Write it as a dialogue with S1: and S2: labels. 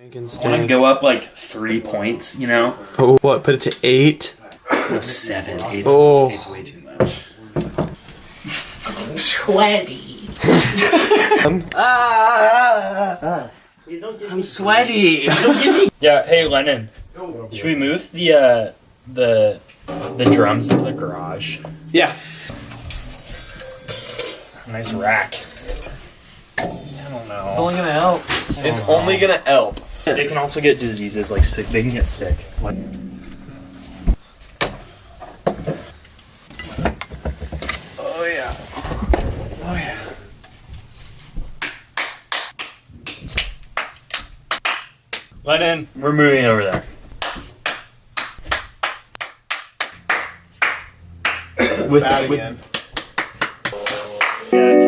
S1: I want to go up like 3 points, you know?
S2: Oh, what? Put it to 8?
S1: No, 7. 8's,
S2: Oh.
S1: 8's way too much.
S3: Sweaty. I'm sweaty.
S1: Yeah, hey Lennon, should we move the drums into the garage?
S2: Yeah.
S1: Nice rack. I don't know.
S3: Only gonna help.
S2: It's only gonna help.
S1: They can also get diseases, like sick. They can get sick. Like,
S2: Oh yeah.
S1: oh yeah. Lennon, we're moving it over there.
S2: Bad again.
S1: Yeah.